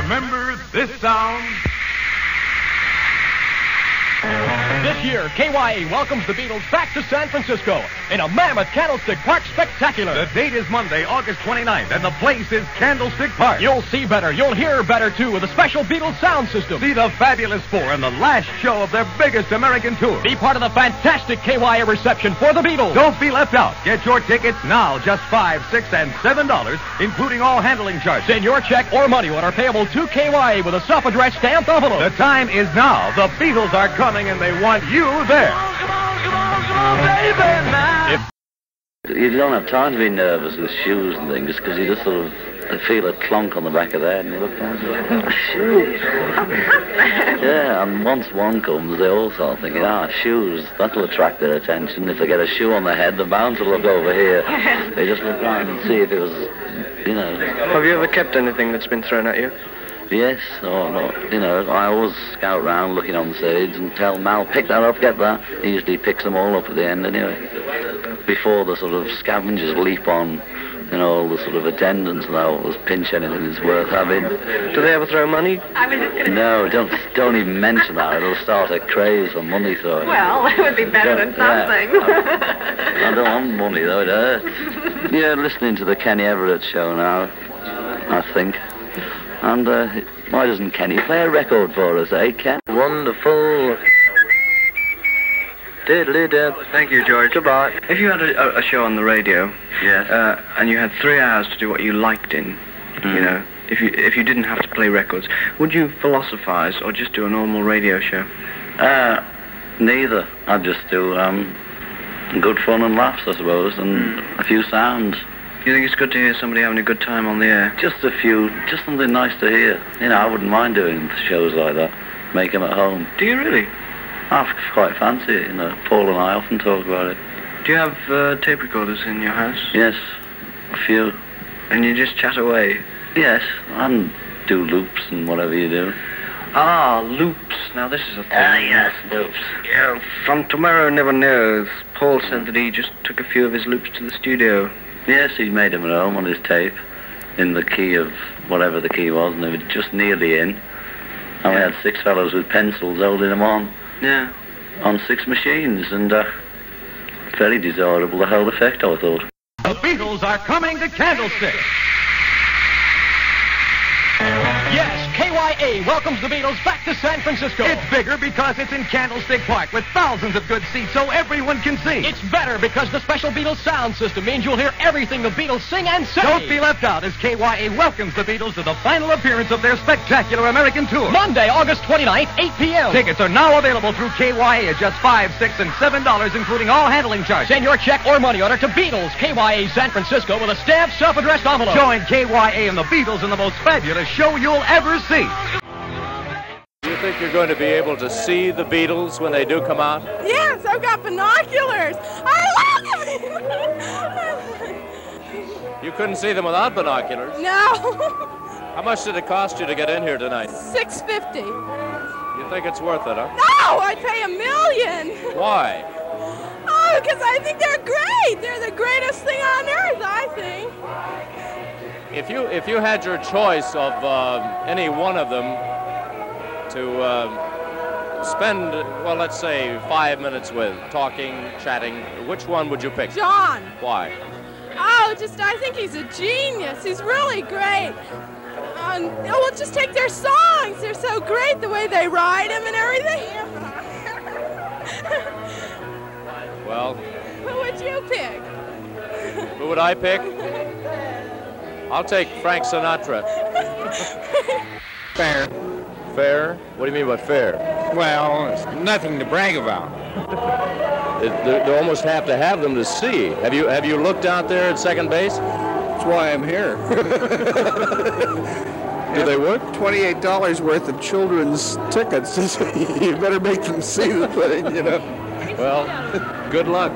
Remember this sound? This year, KYA welcomes the Beatles back to San Francisco in a mammoth Candlestick Park spectacular. The date is Monday, August 29th, and the place is Candlestick Park. You'll see better. You'll hear better, too, with a special Beatles sound system. See the Fabulous Four in the last show of their biggest American tour. Be part of the fantastic KYA reception for the Beatles. Don't be left out. Get your tickets now, just $5, $6, and $7, including all handling charges. Send your check or money order payable to KYA with a self-addressed stamped envelope. The time is now. The Beatles are coming, and they want you there. Come on, baby, now. You don't have time to be nervous with shoes and things, because you just sort of feel a clunk on the back of the head, and you look down and go, shoes. Yeah, and once one comes, they all start thinking, shoes, that'll attract their attention. If they get a shoe on their head, the bouncer will look over here. They just look around and see if it was, Have you ever kept anything that's been thrown at you? Yes, or not. I always scout round looking on stage and tell Mal, pick that up, get that. He usually picks them all up at the end anyway. Before the sort of scavengers leap on, all the sort of attendants and always pinch anything that's worth having. Do they ever throw money? No, don't even mention that. It'll start a craze for money throwing. Well, it would be better than something. I don't want money, though, it hurts. Yeah, listening to the Kenny Everett show now, I think. And why doesn't Kenny play a record for us, eh, Ken? Wonderful. Thank you, George. Goodbye. If you had a show on the radio, yes, and you had 3 hours to do what you liked in, if you didn't have to play records, would you philosophize or just do a normal radio show? Neither. I'd just do good fun and laughs, I suppose, and a few sounds. Do you think it's good to hear somebody having a good time on the air? Just a few, just something nice to hear. I wouldn't mind doing shows like that. Make them at home. Do you really? I quite fancy it, Paul and I often talk about it. Do you have tape recorders in your house? Yes, a few. And you just chat away? Yes, and do loops and whatever you do. Loops. Now this is a thing. Yes, loops. Yeah, from Tomorrow Never Knows, Paul said that he just took a few of his loops to the studio. Yes, he made them at home on his tape, in the key of whatever the key was, and they were just nearly in. And we had 6 fellows with pencils holding them on. Yeah. On 6 machines, and very desirable, the whole effect, I thought. The Beatles are coming to Candlestick. Yes, KYA welcomes the Beatles back to San Francisco. It's bigger because it's in Candlestick Park with thousands of good seats so everyone can see. It's better because the special Beatles sound system means you'll hear everything the Beatles sing and say. Don't be left out as KYA welcomes the Beatles to the final appearance of their spectacular American tour. Monday, August 29th, 8 p.m. Tickets are now available through KYA at just $5, $6, and $7, including all handling charges. Send your check or money order to Beatles, KYA San Francisco, with a stamped, self-addressed envelope. Join KYA and the Beatles in the most fabulous show you'll ever see. Do you think you're going to be able to see the Beatles when they do come out? Yes, I've got binoculars. I love them. You couldn't see them without binoculars. No. How much did it cost you to get in here tonight? $650. You think it's worth it, huh? No, I'd pay $1 million. Why? Oh, because I think they're great. They're the greatest thing on earth, I think. If you had your choice of any one of them to spend, well, let's say 5 minutes with, talking, chatting, which one would you pick? John. Why? Oh, I think he's a genius. He's really great. We'll just take their songs. They're so great, the way they write them and everything. Well. Who would you pick? Who would I pick? I'll take Frank Sinatra. Fair. Fair? What do you mean by fair? Well, it's nothing to brag about. They almost have to have them to see. Have you looked out there at second base? That's why I'm here. Do they work? $28 worth of children's tickets. You better make them see the thing, Well, good luck.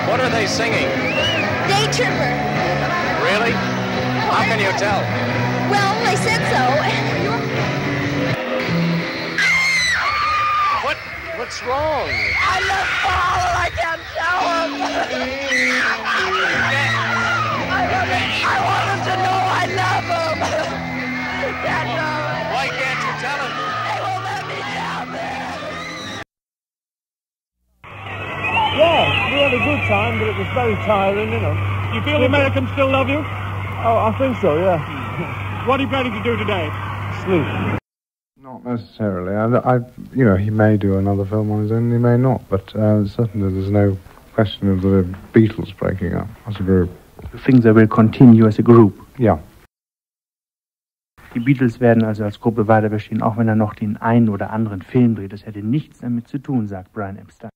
What are they singing? Day Tripper. Really? How can you tell? Well, they said so. What's wrong? I love Paul and I can't show him. I want him to know I love him. had a good time, but it was very tiring, you know. You feel the Americans still love you? Oh, I think so, yeah. What are you planning to do today? Sleep. Not necessarily. You know, he may do another film on his own, he may not, but certainly there's no question of the Beatles breaking up as a group. You think they will continue as a group? Ja. Die Beatles werden also als Gruppe weiter bestehen, auch wenn er noch den einen oder anderen Film dreht. Das hätte nichts damit zu tun, sagt Brian Epstein.